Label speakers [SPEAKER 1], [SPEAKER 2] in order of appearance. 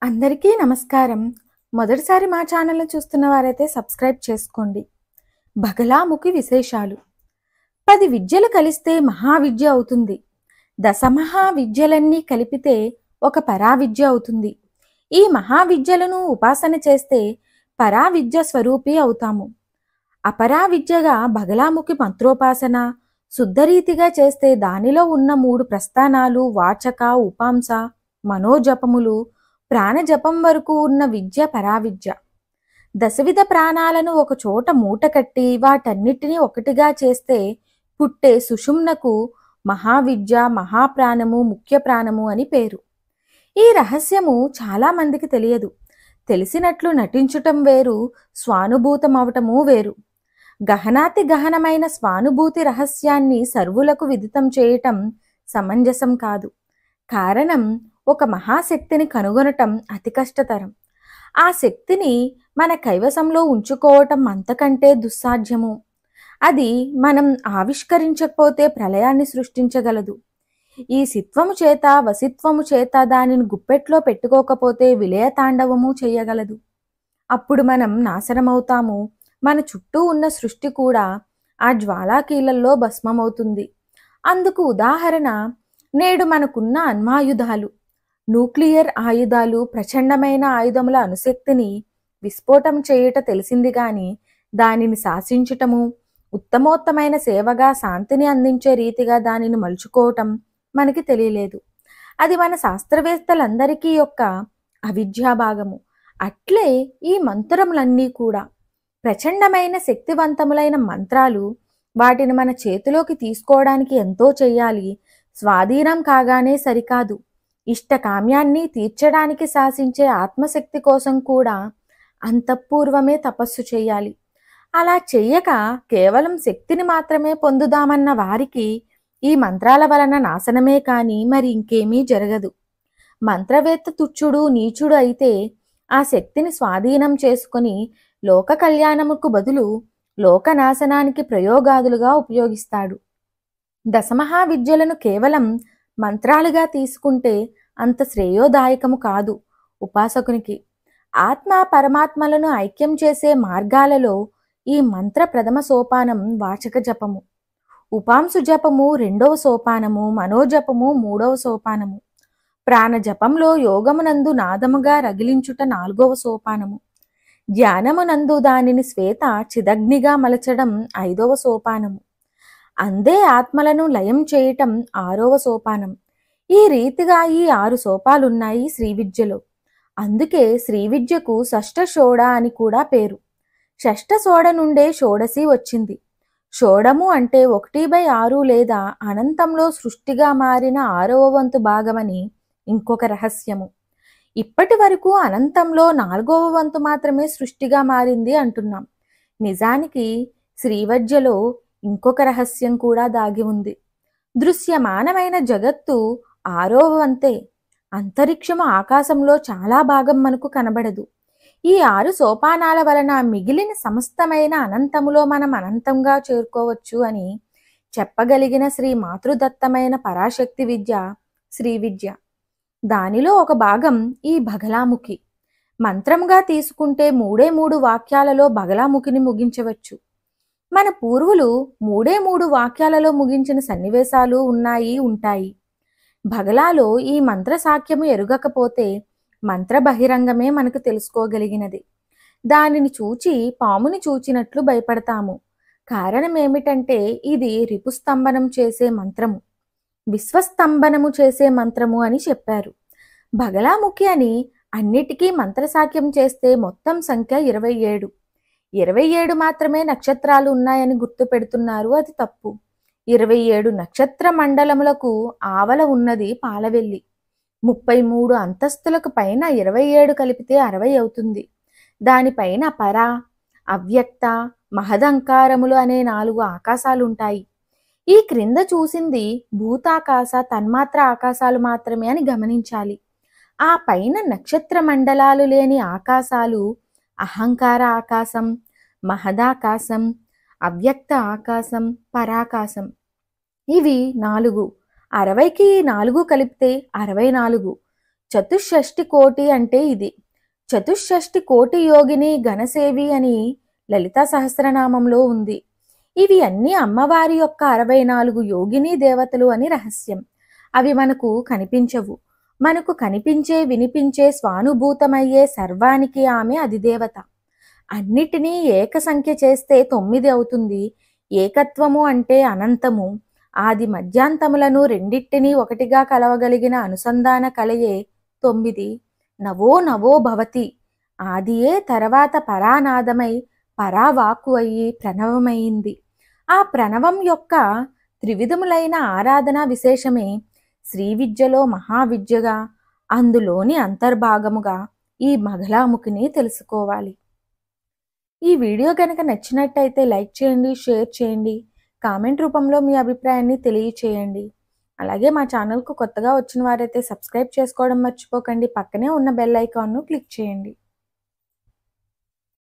[SPEAKER 1] అందరికీ నమస్కారం. మొదటిసారి మా ఛానల్‌ని చూస్తున్న వారైతే సబ్స్క్రైబ్ చేసుకోండి. బగలాముఖి విశేషాలు. 10 విద్యలు కలిస్తే మహావిద్య అవుతుంది. దశమహా విద్యలన్నీ కలిపితే ఒక పరావిద్య అవుతుంది. ఈ మహావిద్యలను ఉపాసన చేస్తే పరావిద్య స్వరూపి అవుతాము. అపరావిద్యగా బగలాముఖి మంత్రోపాసన శుద్ధరీతిగా చేస్తే దానిలో ఉన్న 3 ప్రస్థానాలు వాచక, ఉపాంస, మనోజపములు, ప్రాణజపం వరకు ఉన్న విద్య పరావిద్య. దశవిధ ప్రాణాలను ఒక చోట మూటకట్టి వాటన్నిటినీ ఒకటిగా చేస్తే పుట్టే సుషుమ్నకు మహావిద్య, మహాప్రాణము, ముఖ్య ప్రాణము అని పేరు. ఈ రహస్యము చాలా మందికి తెలియదు. తెలిసినట్లు నటించుటం వేరు, స్వానుభూతమవటము వేరు. గహనాతి గహనమైన స్వానుభూతి రహస్యాన్ని సర్వులకు విదితం చేయటం సమంజసం కాదు. కారణం, ఒక మహాశక్తిని కనుగొనటం అతి కష్టతరం. ఆ శక్తిని మన కైవసంలో ఉంచుకోవటం అంతకంటే దుస్సాధ్యము. అది మనం ఆవిష్కరించకపోతే ప్రళయాన్ని సృష్టించగలదు. ఈ సిత్వము చేత, వసిత్వము చేత దానిని గుప్పెట్లో పెట్టుకోకపోతే విలయతాండవము చేయగలదు. అప్పుడు మనం నాశనమవుతాము. మన చుట్టూ ఉన్న సృష్టి కూడా ఆ జ్వాలాకీలల్లో భస్మమవుతుంది. అందుకు ఉదాహరణ నేడు మనకున్న అణ్వాయుధాలు. న్యూక్లియర్ ఆయుధాలు ప్రచండమైన ఆయుధముల అణుశక్తిని విస్ఫోటం చేయుట తెలిసింది గాని దానిని శాసించటము, ఉత్తమోత్తమైన సేవగా శాంతిని అందించే రీతిగా దానిని మలుచుకోవటం మనకి తెలియలేదు. అది మన శాస్త్రవేత్తలందరికీ యొక్క అవిద్యాభాగము. అట్లే ఈ మంత్రములన్నీ కూడా ప్రచండమైన శక్తివంతములైన మంత్రాలు. వాటిని మన చేతిలోకి తీసుకోవడానికి ఎంతో చెయ్యాలి. స్వాధీనం కాగానే సరికాదు, ఇష్టకామ్యాన్ని తీర్చడానికి శాసించే ఆత్మశక్తి కోసం కూడా అంతఃపూర్వమే తపస్సు చేయాలి. అలా చెయ్యక కేవలం శక్తిని మాత్రమే పొందుదామన్న వారికి ఈ మంత్రాల వలన నాశనమే కాని మరి ఇంకేమీ జరగదు. మంత్రవేత్త తుచ్చుడు, నీచుడు అయితే ఆ శక్తిని స్వాధీనం చేసుకొని లోక కళ్యాణముకు బదులు లోకనాశనానికి ప్రయోగాదులుగా ఉపయోగిస్తాడు. దశమహావిద్యలను కేవలం మంత్రాలుగా తీసుకుంటే అంత శ్రేయోదాయకము కాదు ఉపాసకునికి. ఆత్మ పరమాత్మలను ఐక్యం చేసే మార్గాలలో ఈ మంత్ర ప్రథమ సోపానం వాచక జపము, ఉపాంశు జపము 2వ సోపానము, మనోజపము 3వ సోపానము, ప్రాణజపంలో యోగమునందు నాదముగా రగిలించుట 4వ సోపానము, ధ్యానమునందు దానిని శ్వేత చిదగ్నిగా మలచడం 5వ సోపానము, అందే ఆత్మలను లయం చేయటం 6వ సోపానం. ఈ రీతిగా ఈ 6 సోపాలున్నాయి శ్రీవిద్యలో. అందుకే శ్రీవిద్యకు షష్ఠ షోడ అని కూడా పేరు. షష్ఠ షోడ నుండే షోడశి వచ్చింది. షోడము అంటే 1/6 లేదా అనంతంలో సృష్టిగా మారిన 6వ వంతు భాగమని ఇంకొక రహస్యము. ఇప్పటి వరకు అనంతంలో 4వ వంతు మాత్రమే సృష్టిగా మారింది అంటున్నాం. నిజానికి శ్రీవిద్యలో ఇంకొక రహస్యం కూడా దాగి ఉంది. దృశ్యమానమైన జగత్తు 6వ వంతే. అంతరిక్షము, ఆకాశంలో చాలా భాగం మనకు కనబడదు. ఈ 6 సోపానాల వలన మిగిలిన సమస్తమైన అనంతములో మనం అనంతంగా చేరుకోవచ్చు అని చెప్పగలిగిన శ్రీ మాతృదత్తమైన పరాశక్తి విద్య శ్రీవిద్య. దానిలో ఒక భాగం ఈ బగలాముఖి. మంత్రముగా తీసుకుంటే 3 వాక్యాలలో బగలాముఖిని ముగించవచ్చు. మన పూర్వులు 3 వాక్యాలలో ముగించిన సన్నివేశాలు ఉంటాయి. బగలాలో ఈ మంత్ర సాఖ్యము ఎరుగకపోతే మంత్ర బహిరంగమే మనకు తెలుసుకోగలిగినది. దానిని చూచి పాముని చూచినట్లు భయపడతాము. కారణం ఏమిటంటే ఇది రిపుస్తంభనం చేసే మంత్రము, విశ్వస్తంభనము చేసే మంత్రము అని చెప్పారు. బగలాముఖి అని అన్నిటికీ మంత్రసాఖ్యం చేస్తే మొత్తం సంఖ్య 27. 27 మాత్రమే నక్షత్రాలు ఉన్నాయని గుర్తు పెడుతున్నారు. అది తప్పు. 27 నక్షత్ర మండలములకు ఆవల ఉన్నది పాలవెల్లి. 33 అంతస్తులకు పైన 27 కలిపితే 60 అవుతుంది. దానిపైన పర, అవ్యక్త, మహదంకారములు అనే 4 ఆకాశాలుంటాయి. ఈ క్రింద చూసింది భూతాకాశ, తన్మాత్ర ఆకాశాలు మాత్రమే అని గమనించాలి. ఆ పైన నక్షత్ర మండలాలు లేని ఆకాశాలు అహంకార ఆకాశం, మహదాకాశం, అవ్యక్త ఆకాశం, పరాకాశం. ఇవి 4. 60కి 4 కలిపితే 64. చతుషష్ఠి కోటి అంటే ఇది. చతుషష్ఠి కోటి యోగిని ఘనసేవి అని లలితా సహస్రనామంలో ఉంది. ఇవి అన్నీ అమ్మవారి యొక్క 64 యోగిని దేవతలు అని రహస్యం. అవి మనకు కనిపించవు. మనకు కనిపించే, వినిపించే, స్వానుభూతమయ్యే సర్వానికి ఆమె అధిదేవత. అన్నిటినీ ఏక సంఖ్య చేస్తే 9 అవుతుంది. ఏకత్వము అంటే అనంతము. ఆది మధ్యాంతములను రెండిటినీ ఒకటిగా కలవగలిగిన అనుసంధాన కలయే 9. నవో నవో భవతి. ఆదియే తర్వాత పరానాదమై పరావాక్కు అయ్యి ప్రణవమైంది. ఆ ప్రణవం యొక్క త్రివిధములైన ఆరాధనా విశేషమే శ్రీ విద్యలో మహావిద్యగా, అందులోని అంతర్భాగముగా ఈ మగలాముఖిని తెలుసుకోవాలి. ఈ వీడియో కనుక నచ్చినట్టయితే లైక్ చేయండి, షేర్ చేయండి, కామెంట్ రూపంలో మీ అభిప్రాయాన్ని తెలియచేయండి. అలాగే మా ఛానల్కు కొత్తగా వచ్చిన వారైతే సబ్స్క్రైబ్ చేసుకోవడం మర్చిపోకండి. పక్కనే ఉన్న బెల్ ఐకాన్ను క్లిక్ చేయండి.